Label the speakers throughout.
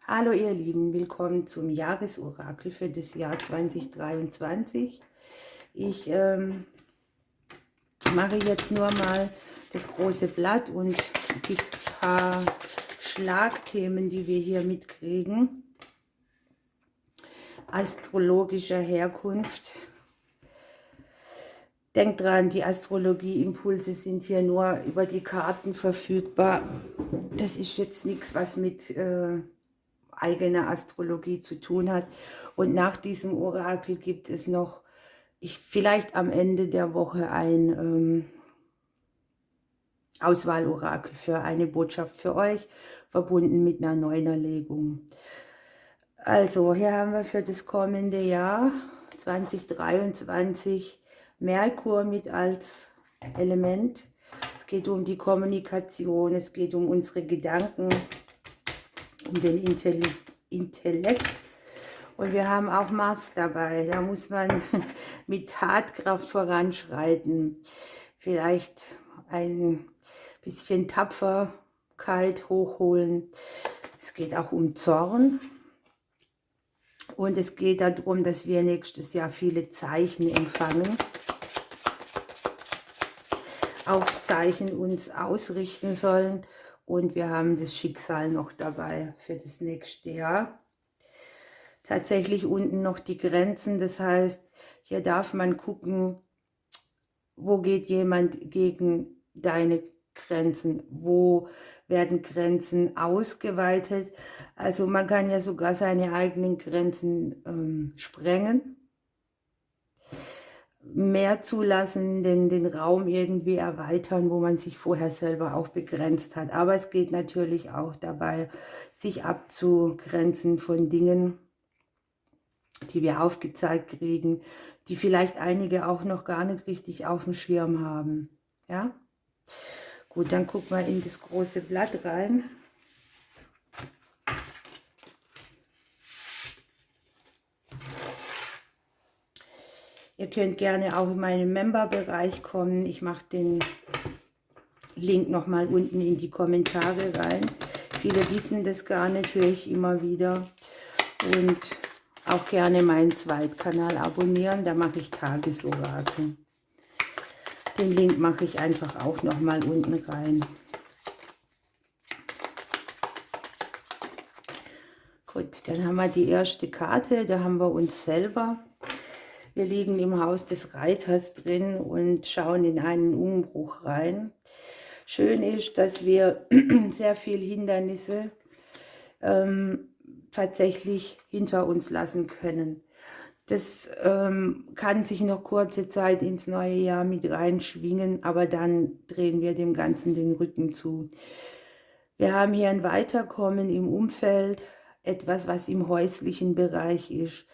Speaker 1: Hallo ihr Lieben, willkommen zum Jahresorakel für das Jahr 2023. Ich mache jetzt nur mal das große Blatt und die paar Schlagthemen, die wir hier mitkriegen, astrologischer Herkunft. Denkt dran, die Astrologie-Impulse sind hier nur über die Karten verfügbar. Das ist jetzt nichts, was mit eigene Astrologie zu tun hat. Und nach diesem Orakel gibt es noch, vielleicht am Ende der Woche ein Auswahlorakel für eine Botschaft für euch, verbunden mit einer Neunerlegung. Also hier haben wir für das kommende Jahr 2023 Merkur mit als Element. Es geht um die Kommunikation, es geht um unsere Gedanken, um den Intellekt. Und wir haben auch Mars dabei. Da muss man mit Tatkraft voranschreiten. Vielleicht ein bisschen Tapferkeit hochholen. Es geht auch um Zorn. Und es geht darum, dass wir nächstes Jahr viele Zeichen empfangen. Auf Zeichen uns ausrichten sollen. Und wir haben das Schicksal noch dabei für das nächste Jahr. Tatsächlich unten noch die Grenzen, das heißt, hier darf man gucken, wo geht jemand gegen deine Grenzen, wo werden Grenzen ausgeweitet. Also man kann ja sogar seine eigenen Grenzen sprengen, mehr zulassen, den Raum irgendwie erweitern, wo man sich vorher selber auch begrenzt hat. Aber es geht natürlich auch dabei, sich abzugrenzen von Dingen, die wir aufgezeigt kriegen, die vielleicht einige auch noch gar nicht richtig auf dem Schirm haben. Ja? Gut, dann gucken wir in das große Blatt rein. Ihr könnt gerne auch in meinen Member-Bereich kommen. Ich mache den Link nochmal unten in die Kommentare rein. Viele wissen das gar nicht, höre ich immer wieder. Und auch gerne meinen Zweitkanal abonnieren, da mache ich Tagesorakel. Den Link mache ich einfach auch nochmal unten rein. Gut, dann haben wir die erste Karte, da haben wir uns selber. Wir liegen im Haus des Reiters drin und schauen in einen Umbruch rein. Schön ist, dass wir sehr viele Hindernisse tatsächlich hinter uns lassen können. Das kann sich noch kurze Zeit ins neue Jahr mit reinschwingen, aber dann drehen wir dem Ganzen den Rücken zu. Wir haben hier ein Weiterkommen im Umfeld, etwas, was im häuslichen Bereich ist,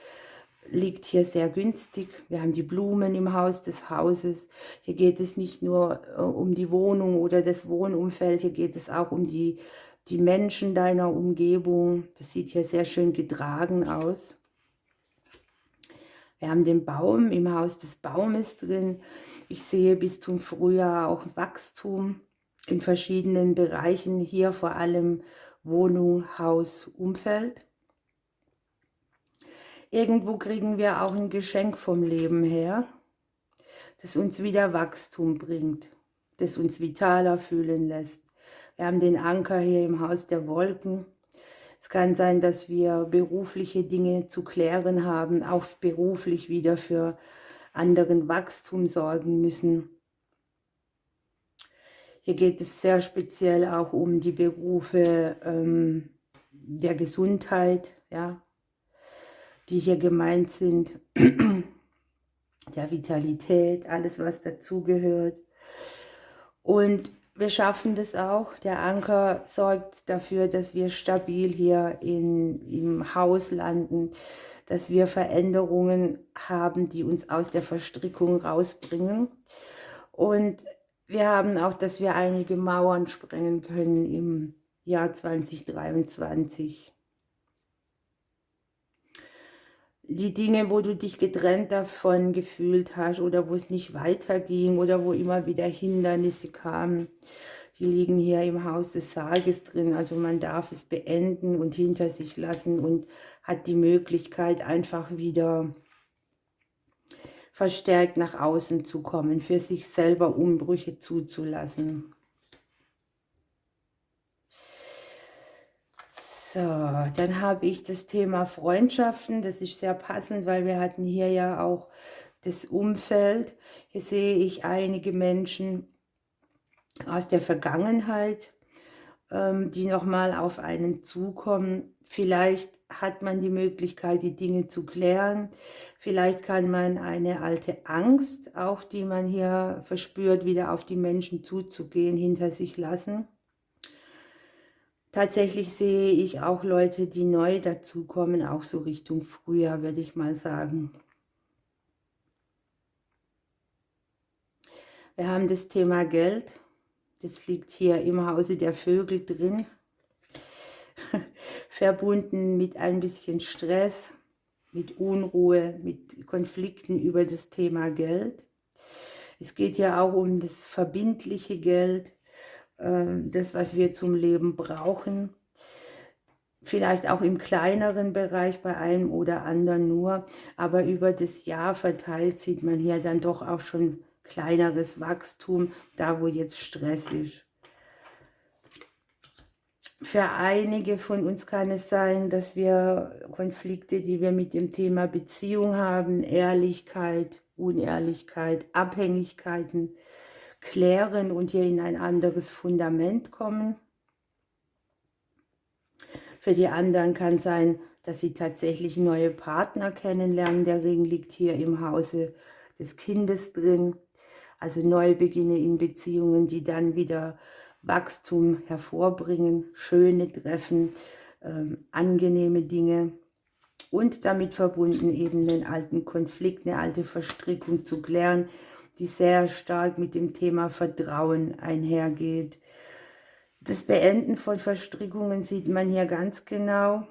Speaker 1: liegt hier sehr günstig. Wir haben die Blumen im Haus des Hauses. Hier geht es nicht nur um die Wohnung oder das Wohnumfeld, hier geht es auch um die Menschen deiner Umgebung. Das sieht hier sehr schön getragen aus. Wir haben den Baum im Haus des Baumes drin. Ich sehe bis zum Frühjahr auch Wachstum in verschiedenen Bereichen. Hier vor allem Wohnung, Haus, Umfeld. Irgendwo kriegen wir auch ein Geschenk vom Leben her, das uns wieder Wachstum bringt, das uns vitaler fühlen lässt. Wir haben den Anker hier im Haus der Wolken. Es kann sein, dass wir berufliche Dinge zu klären haben, auch beruflich wieder für anderen Wachstum sorgen müssen. Hier geht es sehr speziell auch um die Berufe der Gesundheit, ja, die hier gemeint sind, der Vitalität, alles was dazugehört. Und wir schaffen das auch. Der Anker sorgt dafür, dass wir stabil hier im Haus landen, dass wir Veränderungen haben, die uns aus der Verstrickung rausbringen. Und wir haben auch, dass wir einige Mauern sprengen können im Jahr 2023. Die Dinge, wo du dich getrennt davon gefühlt hast oder wo es nicht weiterging oder wo immer wieder Hindernisse kamen, Die liegen hier im Haus des Sarges drin, also man darf es beenden und hinter sich lassen und hat die Möglichkeit, einfach wieder verstärkt nach außen zu kommen, für sich selber Umbrüche zuzulassen. So, dann habe ich das Thema Freundschaften. Das ist sehr passend, weil wir hatten hier ja auch das Umfeld. Hier sehe ich einige Menschen aus der Vergangenheit, die nochmal auf einen zukommen. Vielleicht hat man die Möglichkeit, die Dinge zu klären. Vielleicht kann man eine alte Angst, auch die man hier verspürt, wieder auf die Menschen zuzugehen, hinter sich lassen. Tatsächlich sehe ich auch Leute, die neu dazukommen, auch so Richtung Frühjahr, würde ich mal sagen. Wir haben das Thema Geld. Das liegt hier im Hause der Vögel drin. Verbunden mit ein bisschen Stress, mit Unruhe, mit Konflikten über das Thema Geld. Es geht ja auch um das verbindliche Geld, das, was wir zum Leben brauchen. Vielleicht auch im kleineren Bereich bei einem oder anderen nur, aber über das Jahr verteilt sieht man hier dann doch auch schon kleineres Wachstum, da wo jetzt Stress ist. Für einige von uns kann es sein, dass wir Konflikte, die wir mit dem Thema Beziehung haben, Ehrlichkeit, Unehrlichkeit, Abhängigkeiten klären und hier in ein anderes Fundament kommen. Für die anderen kann es sein, dass sie tatsächlich neue Partner kennenlernen. Der Ring liegt hier im Hause des Kindes drin. Also Neubeginne in Beziehungen, die dann wieder Wachstum hervorbringen, schöne Treffen, angenehme Dinge und damit verbunden eben den alten Konflikt, eine alte Verstrickung zu klären, die sehr stark mit dem Thema Vertrauen einhergeht. Das Beenden von Verstrickungen sieht man hier ganz genau.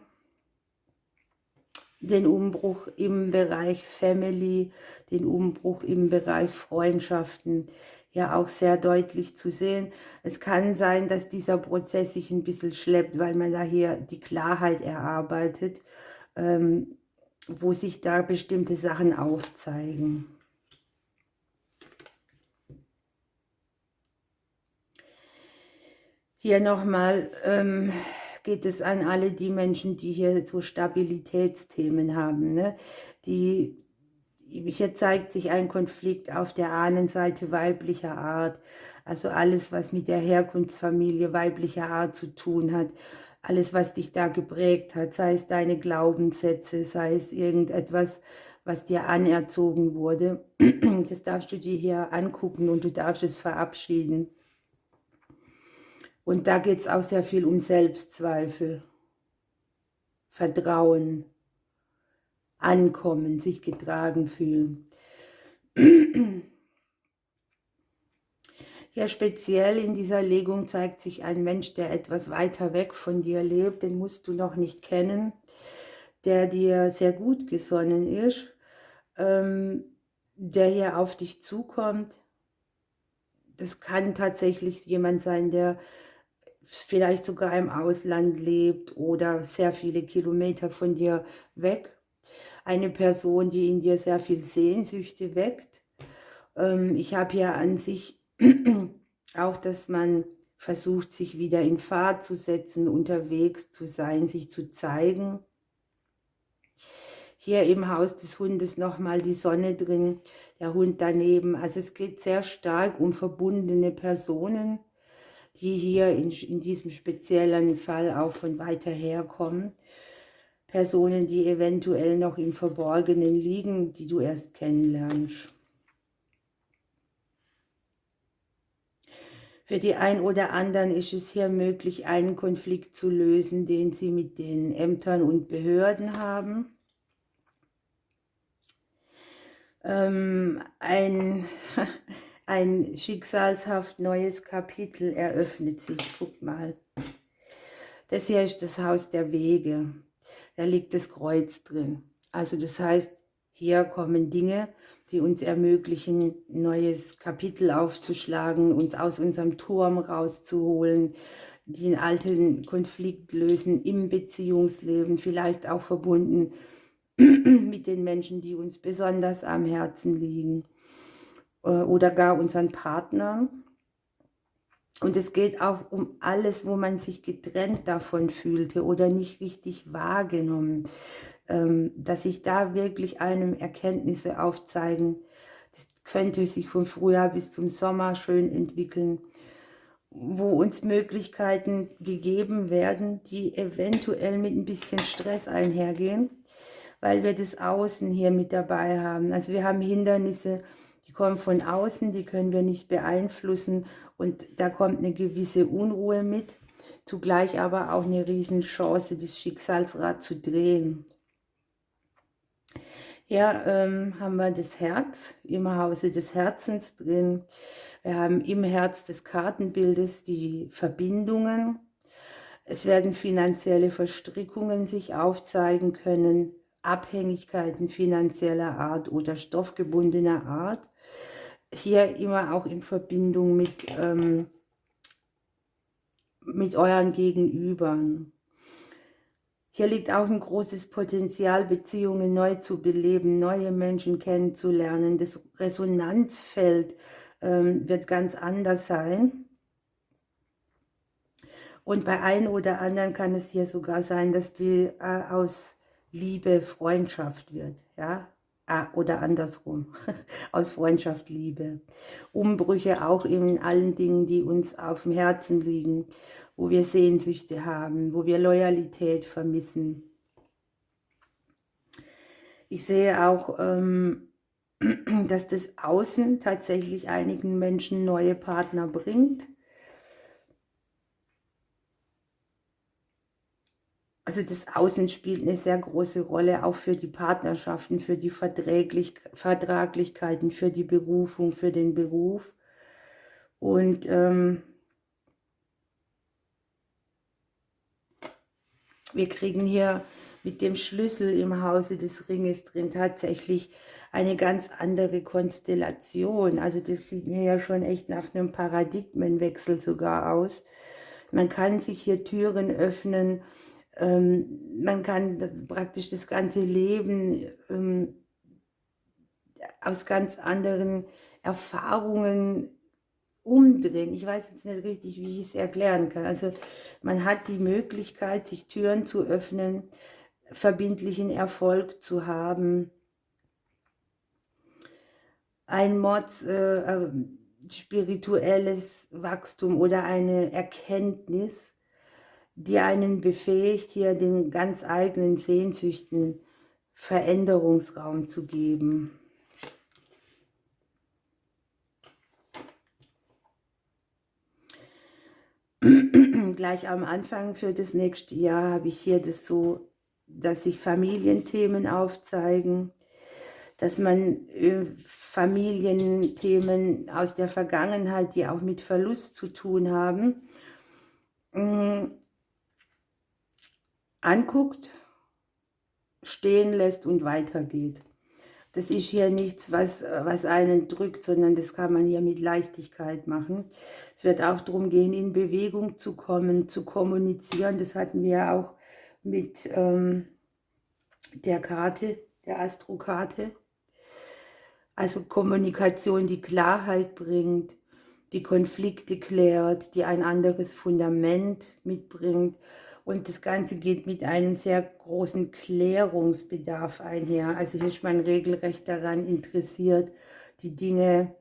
Speaker 1: Den Umbruch im Bereich Family, den Umbruch im Bereich Freundschaften, ja auch sehr deutlich zu sehen. Es kann sein, dass dieser Prozess sich ein bisschen schleppt, weil man da hier die Klarheit erarbeitet, wo sich da bestimmte Sachen aufzeigen. Hier nochmal geht es an alle die Menschen, die hier so Stabilitätsthemen haben. Ne? Hier zeigt sich ein Konflikt auf der Ahnenseite weiblicher Art. Also alles, was mit der Herkunftsfamilie weiblicher Art zu tun hat. Alles, was dich da geprägt hat, sei es deine Glaubenssätze, sei es irgendetwas, was dir anerzogen wurde. Das darfst du dir hier angucken und du darfst es verabschieden. Und da geht es auch sehr viel um Selbstzweifel, Vertrauen, Ankommen, sich getragen fühlen. Ja, speziell in dieser Legung zeigt sich ein Mensch, der etwas weiter weg von dir lebt, den musst du noch nicht kennen, der dir sehr gut gesonnen ist, der hier auf dich zukommt. Das kann tatsächlich jemand sein, der vielleicht sogar im Ausland lebt oder sehr viele Kilometer von dir weg. Eine Person, die in dir sehr viel Sehnsüchte weckt. Ich habe hier an sich auch, dass man versucht, sich wieder in Fahrt zu setzen, unterwegs zu sein, sich zu zeigen. Hier im Haus des Hundes nochmal die Sonne drin, der Hund daneben. Also es geht sehr stark um verbundene Personen, die hier in diesem speziellen Fall auch von weiter her kommen. Personen, die eventuell noch im Verborgenen liegen, die du erst kennenlernst. Für die ein oder anderen ist es hier möglich, einen Konflikt zu lösen, den sie mit den Ämtern und Behörden haben. Ein schicksalshaft neues Kapitel eröffnet sich. Guck mal. Das hier ist das Haus der Wege. Da liegt das Kreuz drin. Also das heißt, hier kommen Dinge, die uns ermöglichen, ein neues Kapitel aufzuschlagen, uns aus unserem Turm rauszuholen, die einen alten Konflikt lösen im Beziehungsleben, vielleicht auch verbunden mit den Menschen, die uns besonders am Herzen liegen oder gar unseren Partnern. Und es geht auch um alles, wo man sich getrennt davon fühlte oder nicht richtig wahrgenommen, dass sich da wirklich einem Erkenntnisse aufzeigen. Das könnte sich von Frühjahr bis zum Sommer schön entwickeln, wo uns Möglichkeiten gegeben werden, die eventuell mit ein bisschen Stress einhergehen, weil wir das Außen hier mit dabei haben. Also wir haben Hindernisse, die kommen von außen, die können wir nicht beeinflussen und da kommt eine gewisse Unruhe mit, zugleich aber auch eine Riesenchance, das Schicksalsrad zu drehen. Hier haben wir das Herz im Hause des Herzens drin. Wir haben im Herz des Kartenbildes die Verbindungen. Es werden finanzielle Verstrickungen sich aufzeigen können, Abhängigkeiten finanzieller Art oder stoffgebundener Art. Hier immer auch in Verbindung mit euren Gegenübern. Hier liegt auch ein großes Potenzial, Beziehungen neu zu beleben, neue Menschen kennenzulernen. Das Resonanzfeld wird ganz anders sein. Und bei einem oder anderen kann es hier sogar sein, dass die aus Liebe Freundschaft wird, ja, oder andersrum, aus Freundschaft Liebe. Umbrüche auch in allen Dingen, die uns auf dem Herzen liegen, wo wir Sehnsüchte haben, wo wir Loyalität vermissen. Ich sehe auch, dass das Außen tatsächlich einigen Menschen neue Partner bringt. Also das Außen spielt eine sehr große Rolle, auch für die Partnerschaften, für die Vertraglichkeiten, für die Berufung, für den Beruf. Und wir kriegen hier mit dem Schlüssel im Hause des Ringes drin tatsächlich eine ganz andere Konstellation. Also das sieht mir ja schon echt nach einem Paradigmenwechsel sogar aus. Man kann sich hier Türen öffnen, man kann praktisch das ganze Leben aus ganz anderen Erfahrungen umdrehen. Ich weiß jetzt nicht richtig, wie ich es erklären kann. Also man hat die Möglichkeit, sich Türen zu öffnen, verbindlichen Erfolg zu haben, ein spirituelles Wachstum oder eine Erkenntnis, die einen befähigt, hier den ganz eigenen Sehnsüchten Veränderungsraum zu geben. Gleich am Anfang für das nächste Jahr habe ich hier das so, dass sich Familienthemen aufzeigen, dass man Familienthemen aus der Vergangenheit, die auch mit Verlust zu tun haben, anguckt, stehen lässt und weitergeht. Das ist hier nichts, was einen drückt, sondern das kann man hier mit Leichtigkeit machen. Es wird auch darum gehen, in Bewegung zu kommen, zu kommunizieren. Das hatten wir auch mit der Karte, der Astrokarte. Also Kommunikation, die Klarheit bringt, die Konflikte klärt, die ein anderes Fundament mitbringt. Und das Ganze geht mit einem sehr großen Klärungsbedarf einher. Also hier ist man regelrecht daran interessiert, die Dinge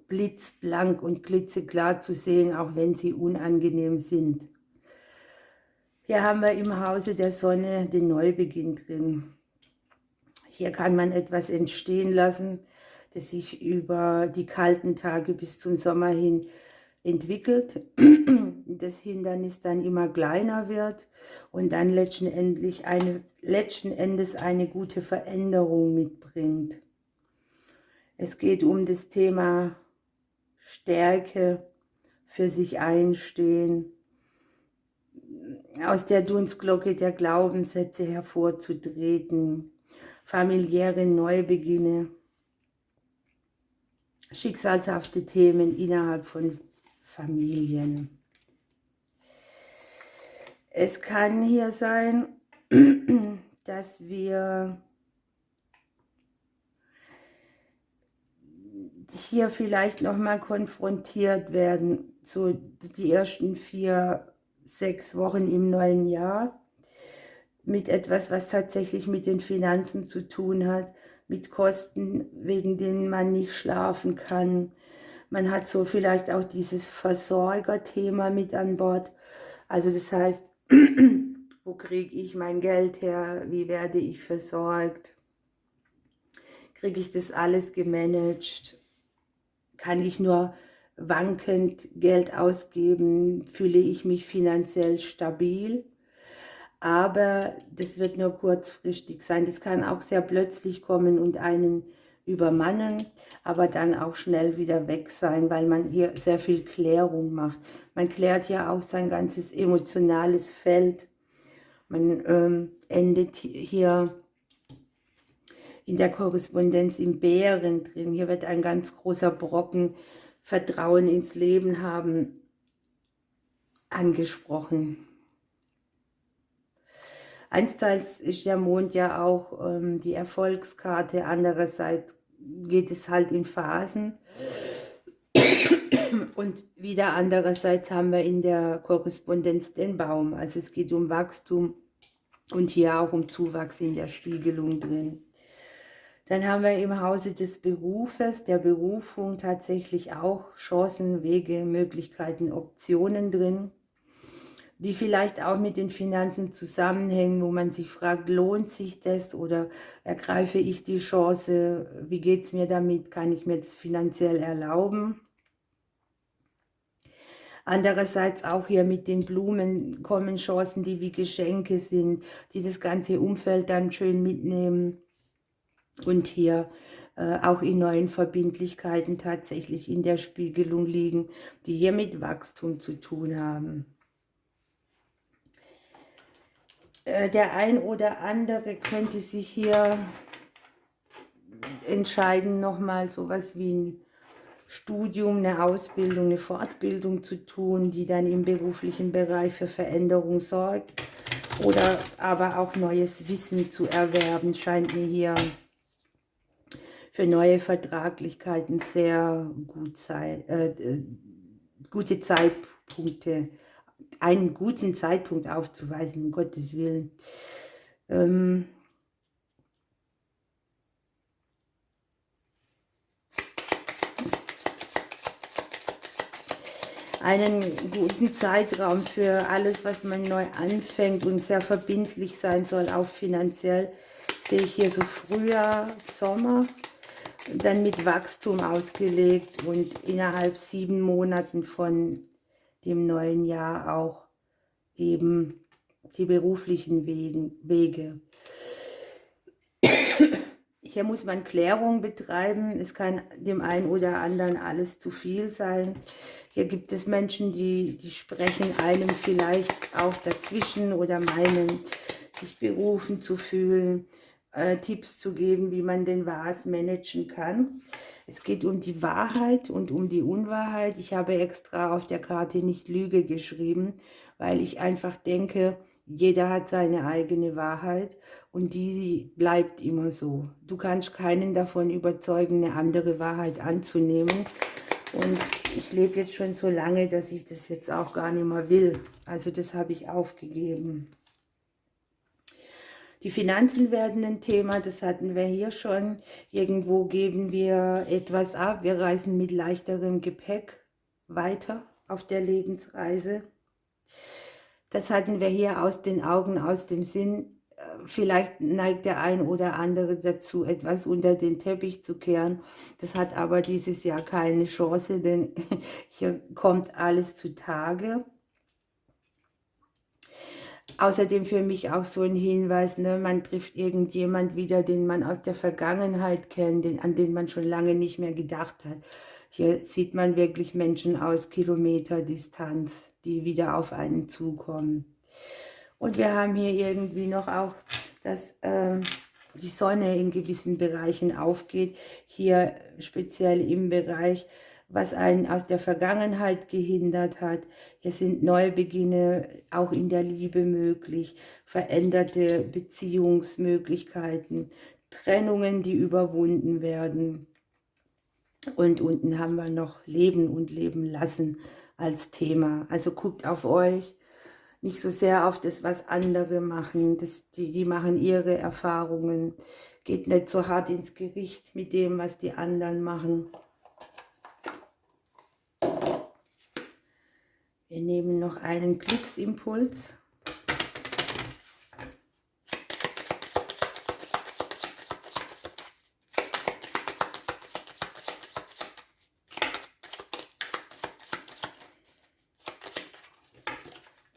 Speaker 1: blitzblank und klitzeklar zu sehen, auch wenn sie unangenehm sind. Hier haben wir im Hause der Sonne den Neubeginn drin. Hier kann man etwas entstehen lassen, das sich über die kalten Tage bis zum Sommer hin entwickelt, das Hindernis dann immer kleiner wird und dann letzten Endes eine gute Veränderung mitbringt. Es geht um das Thema Stärke, für sich einstehen, aus der Dunstglocke der Glaubenssätze hervorzutreten, familiäre Neubeginne, schicksalshafte Themen innerhalb von Familien. Es kann hier sein, dass wir hier vielleicht nochmal konfrontiert werden, so die ersten 4, 6 Wochen im neuen Jahr, mit etwas, was tatsächlich mit den Finanzen zu tun hat, mit Kosten, wegen denen man nicht schlafen kann. Man hat so vielleicht auch dieses Versorgerthema mit an Bord. Also das heißt, wo kriege ich mein Geld her? Wie werde ich versorgt? Kriege ich das alles gemanagt? Kann ich nur wankend Geld ausgeben? Fühle ich mich finanziell stabil? Aber das wird nur kurzfristig sein. Das kann auch sehr plötzlich kommen und einen übermannen, aber dann auch schnell wieder weg sein, weil man hier sehr viel Klärung macht. Man klärt ja auch sein ganzes emotionales Feld. Man endet hier in der Korrespondenz im Bären drin. Hier wird ein ganz großer Brocken Vertrauen ins Leben haben angesprochen. Einsteils ist der Mond ja auch die Erfolgskarte, andererseits geht es halt in Phasen. Und wieder andererseits haben wir in der Korrespondenz den Baum, also es geht um Wachstum und hier auch um Zuwachs in der Spiegelung drin. Dann haben wir im Hause des Berufes, der Berufung, tatsächlich auch Chancen, Wege, Möglichkeiten, Optionen drin, die vielleicht auch mit den Finanzen zusammenhängen, wo man sich fragt, lohnt sich das oder ergreife ich die Chance, wie geht es mir damit, kann ich mir das finanziell erlauben? Andererseits auch hier mit den Blumen kommen Chancen, die wie Geschenke sind, die das ganze Umfeld dann schön mitnehmen und hier auch in neuen Verbindlichkeiten tatsächlich in der Spiegelung liegen, die hier mit Wachstum zu tun haben. Der ein oder andere könnte sich hier entscheiden, nochmal sowas wie ein Studium, eine Ausbildung, eine Fortbildung zu tun, die dann im beruflichen Bereich für Veränderung sorgt. Oder aber auch neues Wissen zu erwerben, scheint mir hier für neue Vertraglichkeiten sehr gut sein, gute Zeitpunkte, einen guten Zeitpunkt aufzuweisen, um Gottes Willen. Einen guten Zeitraum für alles, was man neu anfängt und sehr verbindlich sein soll, auch finanziell, sehe ich hier so Frühjahr, Sommer, dann mit Wachstum ausgelegt und innerhalb 7 Monaten von dem neuen Jahr auch eben die beruflichen Wege. Hier muss man Klärung betreiben, es kann dem einen oder anderen alles zu viel sein. Hier gibt es Menschen, die sprechen einem vielleicht auch dazwischen oder meinen, sich berufen zu fühlen, Tipps zu geben, wie man den Was managen kann. Es geht um die Wahrheit und um die Unwahrheit. Ich habe extra auf der Karte nicht Lüge geschrieben, weil ich einfach denke, jeder hat seine eigene Wahrheit und die bleibt immer so. Du kannst keinen davon überzeugen, eine andere Wahrheit anzunehmen. Und ich lebe jetzt schon so lange, dass ich das jetzt auch gar nicht mehr will. Also das habe ich aufgegeben. Die Finanzen werden ein Thema, das hatten wir hier schon. Irgendwo geben wir etwas ab. Wir reisen mit leichterem Gepäck weiter auf der Lebensreise. Das hatten wir hier aus den Augen, aus dem Sinn. Vielleicht neigt der ein oder andere dazu, etwas unter den Teppich zu kehren. Das hat aber dieses Jahr keine Chance, denn hier kommt alles zutage. Außerdem für mich auch so ein Hinweis, ne, man trifft irgendjemand wieder, den man aus der Vergangenheit kennt, an den man schon lange nicht mehr gedacht hat. Hier sieht man wirklich Menschen aus Kilometerdistanz, die wieder auf einen zukommen. Und wir haben hier irgendwie noch auch das die Sonne in gewissen Bereichen aufgeht, hier speziell im Bereich, was einen aus der Vergangenheit gehindert hat. Hier sind Neubeginne auch in der Liebe möglich, veränderte Beziehungsmöglichkeiten, Trennungen, die überwunden werden. Und unten haben wir noch Leben und Leben lassen als Thema. Also guckt auf euch, nicht so sehr auf das, was andere machen. Die machen ihre Erfahrungen. Geht nicht so hart ins Gericht mit dem, was die anderen machen. Wir nehmen noch einen Glücksimpuls.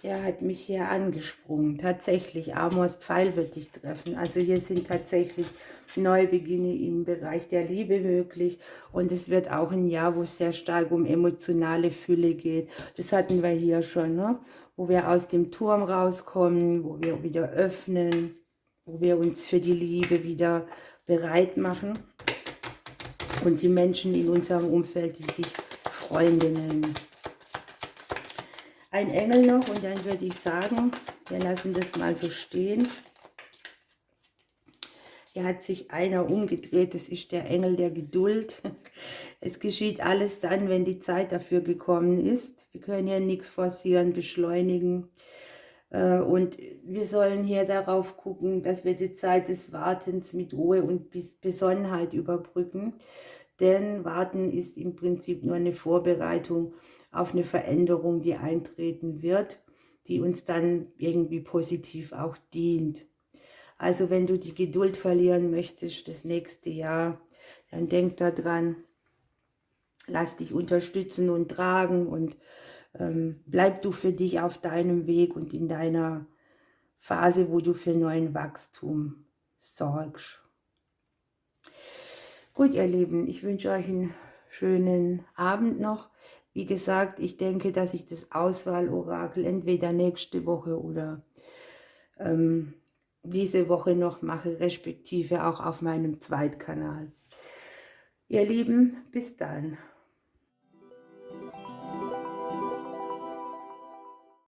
Speaker 1: Der hat mich hier angesprungen. Tatsächlich, Amors Pfeil wird dich treffen. Also hier sind tatsächlich Neubeginne im Bereich der Liebe möglich. Und es wird auch ein Jahr, wo es sehr stark um emotionale Fülle geht. Das hatten wir hier schon, ne? Wo wir aus dem Turm rauskommen, wo wir wieder öffnen, wo wir uns für die Liebe wieder bereit machen. Und die Menschen in unserem Umfeld, die sich Freunde nennen. Ein Engel noch und dann würde ich sagen, wir lassen das mal so stehen. Hier hat sich einer umgedreht, das ist der Engel der Geduld. Es geschieht alles dann, wenn die Zeit dafür gekommen ist. Wir können ja nichts forcieren, beschleunigen. Und wir sollen hier darauf gucken, dass wir die Zeit des Wartens mit Ruhe und Besonnenheit überbrücken. Denn Warten ist im Prinzip nur eine Vorbereitung auf eine Veränderung, die eintreten wird, die uns dann irgendwie positiv auch dient. Also wenn du die Geduld verlieren möchtest das nächste Jahr, dann denk daran, lass dich unterstützen und tragen und bleib du für dich auf deinem Weg und in deiner Phase, wo du für neuen Wachstum sorgst. Gut, ihr Lieben, ich wünsche euch einen schönen Abend noch. Wie gesagt, ich denke, dass ich das Auswahlorakel entweder nächste Woche oder diese Woche noch mache, respektive auch auf meinem Zweitkanal. Ihr Lieben, bis dann.